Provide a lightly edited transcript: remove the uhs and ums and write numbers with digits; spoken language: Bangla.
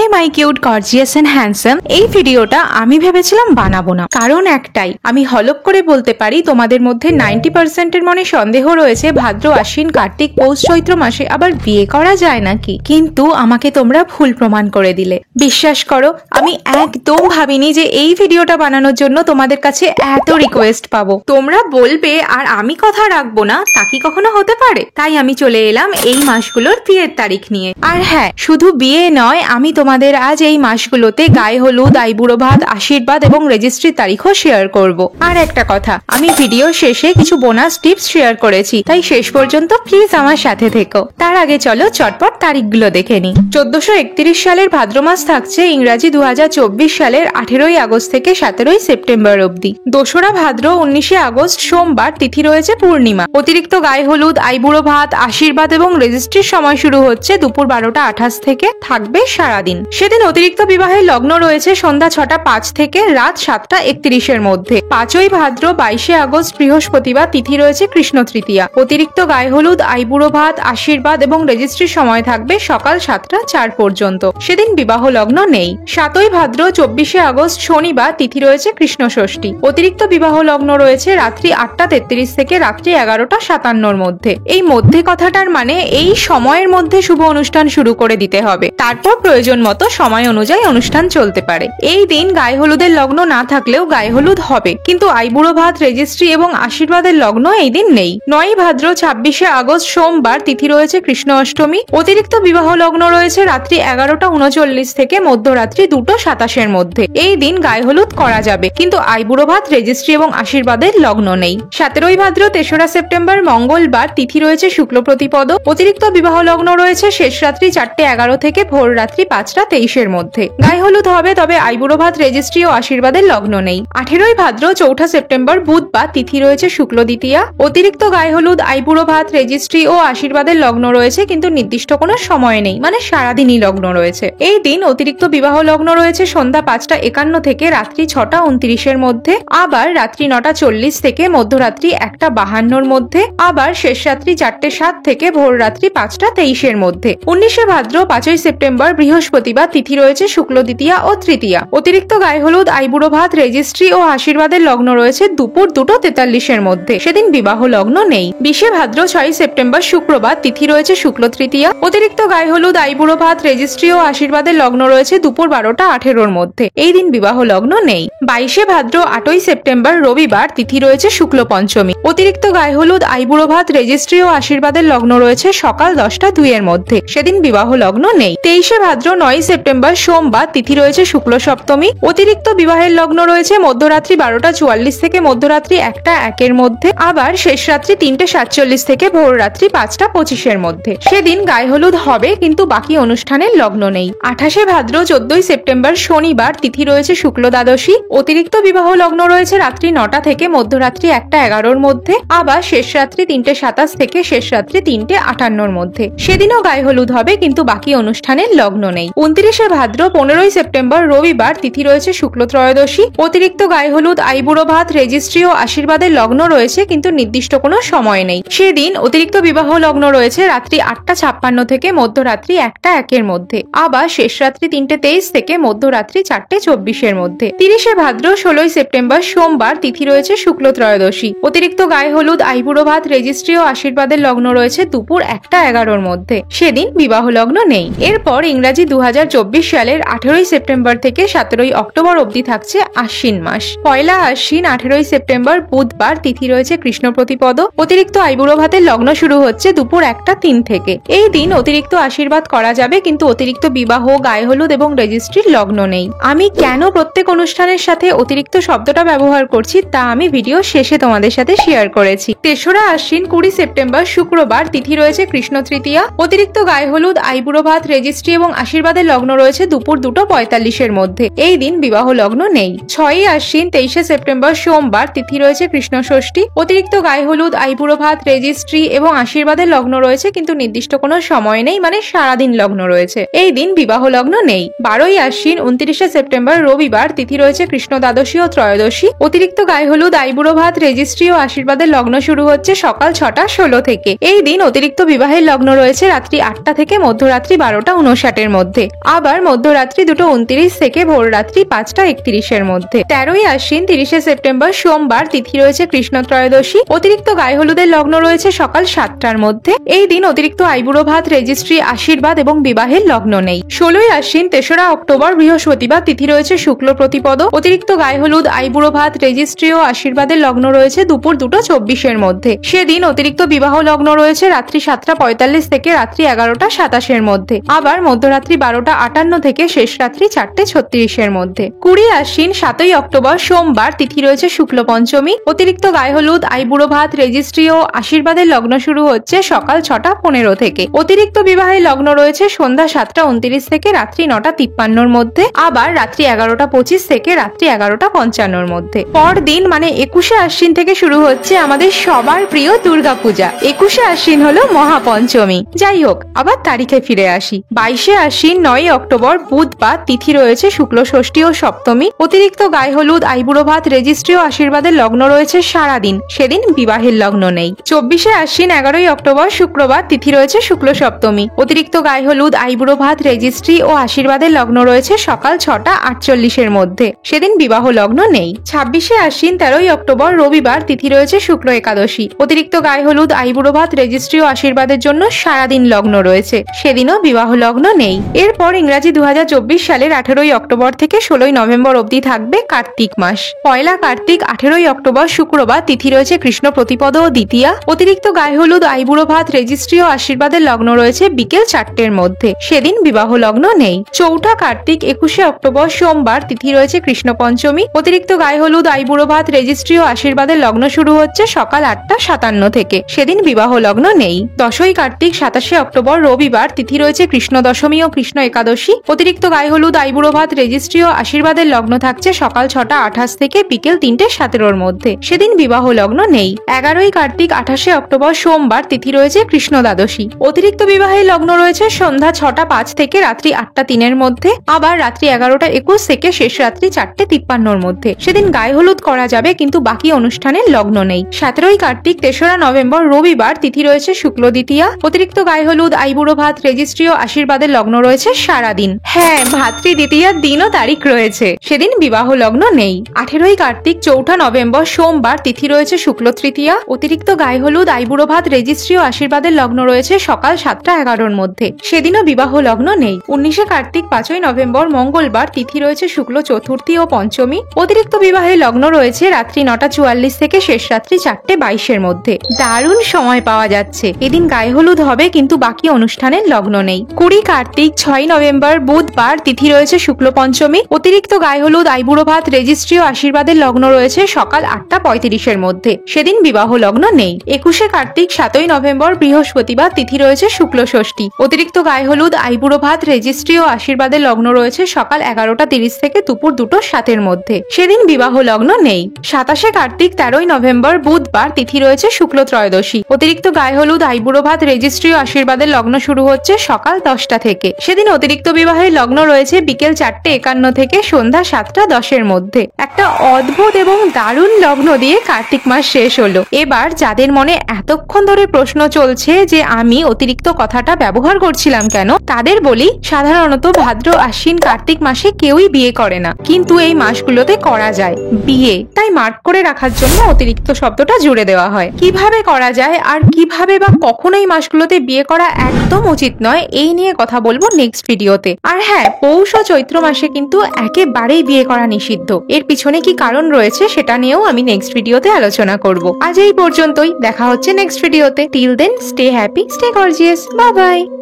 Hey my cute gorgeous and handsome, এই ভিডিওটা আমি ভেবেছিলাম বানাবো না, কারণ একটাই, আমি হলপ করে বলতে পারি তোমাদের মধ্যে 90% এর মনে সন্দেহ রয়েছে ভাদ্র আশ্বিন কার্তিক পৌষ চৈত্র মাসে আবার বিয়ে করা যায় নাকি। কিন্তু আমাকে তোমরা ভুল প্রমাণ করে দিলে। বিশ্বাস করো, আমি একদম ভাবিনি যে এই ভিডিওটা বানানোর জন্য তোমাদের কাছে এত রিকোয়েস্ট পাবো। তোমরা বলবে আর আমি কথা রাখবো না, তা কি কখনো হতে পারে? তাই আমি চলে এলাম এই মাসগুলোর বিয়ের তারিখ নিয়ে। আর হ্যাঁ, শুধু বিয়ে নয়, আমি তোমাদের আজ এই মাসগুলোতে গায়ে হলুদ, আইবুড়ো ভাত, আশীর্বাদ এবং রেজিস্ট্রির তারিখও শেয়ার করব। আর একটা কথা, আমি ভিডিওর শেষে কিছু বোনাস টিপস শেয়ার করেছি, তাই শেষ পর্যন্ত প্লিজ আমার সাথে থেকো। তার আগে চলো চটপট তারিখগুলো দেখে নিই। 1431 সালের ভাদ্র মাস থাকছে ইংরাজি 2024 সালের 18ই আগস্ট থেকে 17ই সেপ্টেম্বর অবধি। দোসরা ভাদ্র 19শে আগস্ট সোমবার, তিথি রয়েছে পূর্ণিমা। অতিরিক্ত গায়ে হলুদ, আইবুড়ো ভাত, আশীর্বাদ এবং রেজিস্ট্রির সময় শুরু হচ্ছে দুপুর 12টা 28 থেকে, থাকবে সারাদিন। সেদিন অতিরিক্ত বিবাহের লগ্ন রয়েছে সন্ধ্যা 6টা 5 থেকে রাত 7টা 31 মধ্যে। 5ই ভাদ্র 22শে আগস্ট বৃহস্পতিবার, তিথি রয়েছে কৃষ্ণ তৃতীয়া। অতিরিক্ত গায়ে হলুদ, আইবুড়ো ভাত, আশীর্বাদ এবং রেজিস্ট্রির সময় থাকবে সকাল 7টা 4 পর্যন্ত। সেদিন বিবাহ লগ্ন নেই। 7ই ভাদ্র 24শে আগস্ট শনিবার, তিথি রয়েছে কৃষ্ণ ষষ্ঠী। অতিরিক্ত বিবাহ লগ্ন রয়েছে রাত্রি 8টা 33 থেকে রাত্রি 11টা 57 মধ্যে। এই মধ্যে কথাটার মানে এই সময়ের মধ্যে শুভ অনুষ্ঠান শুরু করে দিতে হবে, তারপর প্রয়োজন মতো সময় অনুযায়ী অনুষ্ঠান চলতে পারে। এই দিন গায়ে হলুদের লগ্ন না থাকলেও গায়ে হলুদ হবে, কিন্তু আইবুড়ো ভাত, রেজিস্ট্রি এবং আশীর্বাদের লগ্ন এই দিন নেই। 9ই ভাদ্র 26শে আগস্ট সোমবার, তিথি রয়েছে কৃষ্ণ অষ্টমী। অতিরিক্ত বিবাহ লগ্ন রয়েছে রাত্রি 11টা 39 থেকে মধ্যরাত্রি 2টো 27 মধ্যে। এই দিন গায়ে হলুদ করা যাবে, কিন্তু আইবুড়ো ভাত, রেজিস্ট্রি এবং আশীর্বাদের লগ্ন নেই। 17ই ভাদ্র 3রা সেপ্টেম্বর মঙ্গলবার, তিথি রয়েছে শুক্ল প্রতিপদ। অতিরিক্ত বিবাহ লগ্ন রয়েছে শেষ রাত্রি 4টে 11 থেকে ভোর রাত্রি 5টা 23 মধ্যে। গায়ে হলুদ হবে, তবে আইবুড়ো ভাত, রেজিস্ট্রি ও আশীর্বাদের লগ্ন নেই। 18ই ভাদ্র 4ঠা সেপ্টেম্বর বুধবার, তিথি রয়েছে শুক্ল দ্বিতীয়া। অতিরিক্ত গায়ে হলুদ, আইবুড়ো ভাত, রেজিস্ট্রি ও আশীর্বাদের লগ্ন রয়েছে, কিন্তু নির্দিষ্ট কোনো সময় নেই, মানে সারাদিনই লগ্ন রয়েছে। এই দিন অতিরিক্ত বিবাহ লগ্ন রয়েছে সন্ধ্যা 5টা 51 থেকে রাত্রি 6টা 29 মধ্যে, আবার রাত্রি 9টা 40 থেকে মধ্যরাত্রি 1টা 52 মধ্যে, আবার শেষ রাত্রি 4টে 7 থেকে ভোর রাত্রি 5টা 23 মধ্যে। 19শে ভাদ্র 5ই সেপ্টেম্বর বৃহস্পতিবার, তিথি রয়েছে শুক্ল দ্বিতীয়া ও তৃতীয়া। অতিরিক্ত গায়ে হলুদ, আইবুড়ো ভাত, রেজিস্ট্রি ও আশীর্বাদের লগ্ন রয়েছে দুপুর 2টো 43 মধ্যে। সেদিন বিবাহ লগ্ন নেই। 20শে ভাদ্র 6ই সেপ্টেম্বর শুক্রবার, তিথি রয়েছে শুক্ল তৃতীয়া। অতিরিক্ত গায়ে হলুদ, আইবুড়ো ভাত, রেজিস্ট্রি ও আশীর্বাদের লগ্ন রয়েছে দুপুর 12টা 18 মধ্যে। এই দিন বিবাহ লগ্ন নেই। 22শে ভাদ্র 8ই সেপ্টেম্বর রবিবার, তিথি রয়েছে শুক্ল পঞ্চমী। অতিরিক্ত গায়ে হলুদ, আইবুড়ো ভাত, রেজিস্ট্রি ও আশীর্বাদের লগ্ন রয়েছে সকাল 10টা 2 মধ্যে। সেদিন বিবাহ লগ্ন নেই। 23শে ভাদ্র 9ই সেপ্টেম্বর সোমবার, তিথি রয়েছে শুক্ল সপ্তমী। অতিরিক্ত বিবাহের লগ্ন রয়েছে মধ্যরাত্রি 12টা 44 থেকে মধ্যরাত্রি 1টা 1 মধ্যে, আবার শেষ রাত্রি 3টে 47 থেকে ভোর রাত্রি 5টা 25 মধ্যে। সেদিন গায়ে হলুদ হবে, কিন্তু বাকি অনুষ্ঠানের লগ্ন নেই। 28শে ভাদ্র 14ই সেপ্টেম্বর শনিবার, তিথি রয়েছে শুক্ল দ্বাদশী। অতিরিক্ত বিবাহ লগ্ন রয়েছে রাত্রি 9টা থেকে মধ্যরাত্রি 1টা 11 মধ্যে, আবার শেষ রাত্রি 3টে 27 থেকে শেষ রাত্রি 3টে 58 মধ্যে। সেদিনও গায়ে হলুদ হবে, কিন্তু বাকি অনুষ্ঠানের লগ্ন নেই। 29শে ভাদ্র 15ই সেপ্টেম্বর রবিবার, তিথি রয়েছে শুক্ল ত্রয়োদশী। অতিরিক্ত গায়ে হলুদ, আইবুড়ো ভাত, রেজিস্ট্রি ও আশীর্বাদের লগ্ন রয়েছে, কিন্তু নির্দিষ্ট কোনো সময় নেই। সেদিন অতিরিক্ত বিবাহ লগ্ন রয়েছে রাত্রি 8টা 56 থেকে মধ্যরাত্রি 1টা 1 মধ্যে, আবার শেষ রাত্রি 3টে 23 থেকে মধ্যরাত্রি 4টে 24 মধ্যে। 30শে ভাদ্র 16ই সেপ্টেম্বর সোমবার, তিথি রয়েছে শুক্ল ত্রয়োদশী। অতিরিক্ত গায়ে হলুদ, আইবুড়ো ভাত, রেজিস্ট্রি ও আশীর্বাদের লগ্ন রয়েছে দুপুর 1টা 11 মধ্যে। সেদিন বিবাহ লগ্ন নেই। এরপর ইংরাজি 2024 সালের 18ই সেপ্টেম্বর থেকে 17ই অক্টোবর অবধি থাকছে আশ্বিন মাস। পয়লা আশ্বিন 18ই সেপ্টেম্বর বুধবার, তিথি রয়েছে কৃষ্ণ প্রতিপদ। অতিরিক্ত আইবুড়ো ভাতের লগ্ন শুরু হচ্ছে দুপুর 1টা 3 থেকে। এই দিন অতিরিক্ত আশীর্বাদ করা যাবে, কিন্তু অতিরিক্ত বিবাহ, গায়ে হলুদ এবং রেজিস্ট্রির লগ্ন নেই। আমি কেন প্রত্যেক অনুষ্ঠানের সাথে অতিরিক্ত শব্দটা ব্যবহার করছি তা আমি ভিডিও শেষে তোমাদের সাথে শেয়ার করেছি। 3রা আশ্বিন 20 সেপ্টেম্বর শুক্রবার, তিথি রয়েছে কৃষ্ণ তৃতীয়া। অতিরিক্ত গায়ে হলুদ, আইবুড়ো ভাত, রেজিস্ট্রি এবং আশীর্বাদের লগ্ন রয়েছে দুপুর 2টো 45 মধ্যে। এই দিন বিবাহ লগ্ন নেই। 6ই আশ্বিন 23শে সেপ্টেম্বর সোমবার, তিথি রয়েছে কৃষ্ণ ষষ্ঠী। অতিরিক্ত গায়ে হলুদ, আইবুড়ো ভাত, রেজিস্ট্রি এবং আশীর্বাদের লগ্ন রয়েছে, কিন্তু নির্দিষ্ট কোনো সময় নেই, মানে সারাদিন লগ্ন রয়েছে। এই দিন বিবাহ লগ্ন নেই। 12ই আশ্বিন 29শে সেপ্টেম্বর রবিবার, তিথি রয়েছে কৃষ্ণ দ্বাদশী ও ত্রয়োদশী। অতিরিক্ত গায়ে হলুদ, আইবুড়ো ভাত, রেজিস্ট্রি ও আশীর্বাদের লগ্ন শুরু হচ্ছে সকাল 6টা 16 থেকে। এই দিন অতিরিক্ত বিবাহের লগ্ন রয়েছে রাত্রি 8টা থেকে মধ্যরাত্রি 12টা 59 মধ্যে। আবার মধ্যরাত্রি 2:29 থেকে ভোর রাত্রি 5:31 মধ্যে। 13ই আশ্বিন 30শে সেপ্টেম্বর সোমবার, তিথি রয়েছে কৃষ্ণ ত্রয়োদশী। অতিরিক্ত গায়ে হলুদের লগ্ন রয়েছে সকাল 7টার মধ্যে। এই দিন অতিরিক্ত আইবুড়ো ভাত, রেজিস্ট্রি, আশীর্বাদ এবং বিবাহের লগ্ন নেই। 16ই আশ্বিন 3রা অক্টোবর বৃহস্পতিবার, তিথি রয়েছে শুক্ল প্রতিপদ। অতিরিক্ত গায়ে হলুদ, আইবুড়ো ভাত, রেজিস্ট্রি ও আশীর্বাদের লগ্ন রয়েছে দুপুর 2:24 মধ্যে। সেদিন অতিরিক্ত বিবাহ লগ্ন রয়েছে রাত্রি 7:45 থেকে রাত্রি 11:27 মধ্যে। আবার মধ্যরাত্রি 12:58 থেকে শেষ রাত্রি 4:36 মধ্যে। 20 আশ্বিন 7ই অক্টোবর সোমবার, তিথি রয়েছে শুক্ল পঞ্চমী। অতিরিক্ত গায়ে হলুদ, আইবুড়ো ভাত, রেজিস্ট্রি ও আশীর্বাদের লগ্ন শুরু হচ্ছে সকাল 6:15 থেকে। অতিরিক্ত বিবাহের লগ্ন রয়েছে সন্ধ্যা 7:29 থেকে রাত্রি 9:53 মধ্যে। আবার রাত্রি 11:25 থেকে রাত্রি 11:55 মধ্যে। পরদিন মানে 21শে আশ্বিন থেকে শুরু হচ্ছে আমাদের সবার প্রিয় দুর্গাপূজা। 21শে আশ্বিন হলো মহাপঞ্চমী। যাই হোক, আবার তারিখে ফিরে আসি। 22শে আশ্বিন 9ই অক্টোবর বুধবার, তিথি রয়েছে শুক্ল ষষ্ঠী ও সপ্তমী। অতিরিক্ত গায়ে হলুদ, আইবুড়ো ভাত, রেজিস্ট্রি ও আশীর্বাদের লগ্ন রয়েছে সারাদিন। সেদিন বিবাহের লগ্ন নেই। 24শে আশ্বিন 11ই অক্টোবর শুক্রবার, তিথি রয়েছে শুক্ল সপ্তমী। অতিরিক্ত গায়ে হলুদ, আইবুড়ো ভাত, রেজিস্ট্রি ও আশীর্বাদের লগ্ন রয়েছে সকাল 6:48 মধ্যে। সেদিন বিবাহ লগ্ন নেই। 26শে আশ্বিন 13ই অক্টোবর রবিবার, তিথি রয়েছে শুক্ল একাদশী। অতিরিক্ত গায়ে হলুদ, আইবুড়ো ভাত, রেজিস্ট্রি ও আশীর্বাদের জন্য সারাদিন লগ্ন রয়েছে। সেদিনও বিবাহ লগ্ন নেই। এরপর ইংরাজি 2024 সালের 18ই অক্টোবর থেকে 16ই নভেম্বর অবধি থাকবে কার্তিক মাস। পয়লা কার্তিক 18ই অক্টোবর শুক্রবার, তিথি রয়েছে কৃষ্ণ প্রতিপদ ও দ্বিতীয়া। অতিরিক্ত গায়ে হলুদ, আইবুড়ো ভাত, রেজিস্ট্রি ও আশীর্বাদের লগ্ন রয়েছে বিকেল 4টের মধ্যে। সেদিন বিবাহ লগ্ন নেই। চৌঠা কার্তিক 21শে অক্টোবর সোমবার, তিথি রয়েছে কৃষ্ণ পঞ্চমী। অতিরিক্ত গায়ে হলুদ, আইবুড়ো ভাত, রেজিস্ট্রি ও আশীর্বাদের লগ্ন শুরু হচ্ছে সকাল 8:57 থেকে। সেদিন বিবাহ লগ্ন নেই। 10ই কার্তিক 27শে অক্টোবর রবিবার, তিথি রয়েছে কৃষ্ণ দশমী ও কৃষ্ণ একাদশী। অতিরিক্ত গায়ে হলুদ, আইবুড়ো ভাত, রেজিস্ট্রি ও আশীর্বাদের লগ্ন থাকছে সকাল 6:28 থেকে বিকেল 3:17 মধ্যে। সেদিন বিবাহ লগ্ন নেই। 11ই কার্তিক 28শে অক্টোবর সোমবার, তিথি রয়েছে কৃষ্ণ দ্বাদশী। অতিরিক্ত বিবাহের লগ্ন রয়েছে সন্ধ্যা 6:05 থেকে রাত্রি 8:03 মধ্যে। আবার রাত্রি 11:21 থেকে শেষ রাত্রি 4:53 মধ্যে। সেদিন গায়ে হলুদ করা যাবে, কিন্তু বাকি অনুষ্ঠানের লগ্ন নেই। 17ই কার্তিক 3রা নভেম্বর রবিবার, তিথি রয়েছে শুক্ল দ্বিতীয়া। অতিরিক্ত গায়ে হলুদ, আইবুড়ো ভাত, রেজিস্ট্রি ও আশীর্বাদের লগ্ন রয়েছে সারাদিন। হ্যাঁ, ভাতৃ দ্বিতীয়ার দিনও তারিখ রয়েছে। সেদিন বিবাহ লগ্ন নেই। 18ই কার্তিক 4ঠা নভেম্বর সোমবার, তিথি রয়েছে শুক্ল তৃতীয়া। অতিরিক্ত গায়ে হলুদ, আইবুড়ো ভাত, রেজিস্ট্রি ও আশীর্বাদের লগ্ন রয়েছে সকাল 7:11 মধ্যে। সেদিনও বিবাহ লগ্ন নেই। 19শে কার্তিক 5ই নভেম্বর মঙ্গলবার, তিথি রয়েছে শুক্ল চতুর্থী ও পঞ্চমী। অতিরিক্ত বিবাহের লগ্ন রয়েছে রাত্রি 9:44 থেকে শেষ রাত্রি 4:22 মধ্যে। দারুণ সময় পাওয়া যাচ্ছে। এদিন গায়ে হলুদ হবে, কিন্তু বাকি অনুষ্ঠানের লগ্ন নেই। 20 কার্তিক 6ই নভেম্বর বুধবার, তিথি রয়েছে শুক্ল পঞ্চমী। অতিরিক্ত গায়ে হলুদ, আইবুড়ো ভাত, রেজিস্ট্রি ও আশীর্বাদের লগ্ন রয়েছে সকাল 8:35 মধ্যে। সেদিন বিবাহ লগ্ন নেই। 21শে কার্তিক 7ই নভেম্বর বৃহস্পতিবার, তিথি রয়েছে শুক্ল ষষ্ঠী। অতিরিক্ত গায়ে হলুদ, আইবুড়ো ভাত, রেজিস্ট্রি ও আশীর্বাদের লগ্ন রয়েছে সকাল 11:30 থেকে দুপুর 2:07 মধ্যে। সেদিন বিবাহ লগ্ন নেই। 27শে কার্তিক 13ই নভেম্বর বুধবার, তিথি রয়েছে শুক্ল ত্রয়োদশী। অতিরিক্ত গায়ে হলুদ, আইবুড়ো ভাত, রেজিস্ট্রি ও আশীর্বাদের লগ্ন শুরু হচ্ছে সকাল 10টা থেকে। সেদিন অতিরিক্ত বিবাহের লগ্ন রয়েছে বিকেল 4:51 থেকে সন্ধ্যা 7:10 মধ্যে। একটা অদ্ভুত এবং দারুণ লগ্ন দিয়ে কার্তিক মাস শেষ হলো। এবার যাদের মনে এতক্ষণ ধরে প্রশ্ন চলছে যে আমি অতিরিক্ত কথাটা ব্যবহার করছিলাম কেন, তাদের বলি, সাধারণত ভাদ্র, আশ্বিন, কার্তিক মাসে কেউই বিয়ে করে না, কিন্তু এই মাসগুলোতে করা যায় বিয়ে। তাই মার্ক করে রাখার জন্য অতিরিক্ত শব্দটা জুড়ে দেওয়া হয়। কিভাবে করা যায় আর কিভাবে বা কখন এই মাসগুলোতে বিয়ে করা একদম উচিত নয়, এই নিয়ে কথা বলবো নেক্সট ভিডিওতে। আর হ্যাঁ, পৌষ ও চৈত্র মাসে কিন্তু একেবারেই বিয়ে করা নিষিদ্ধ। এর পিছনে কি কারণ রয়েছে সেটা নিয়েও আমি নেক্সট ভিডিওতে আলোচনা করব। আজ এই পর্যন্তই। দেখা হচ্ছে নেক্সট ভিডিওতে। Till then, stay happy, stay gorgeous. Bye by.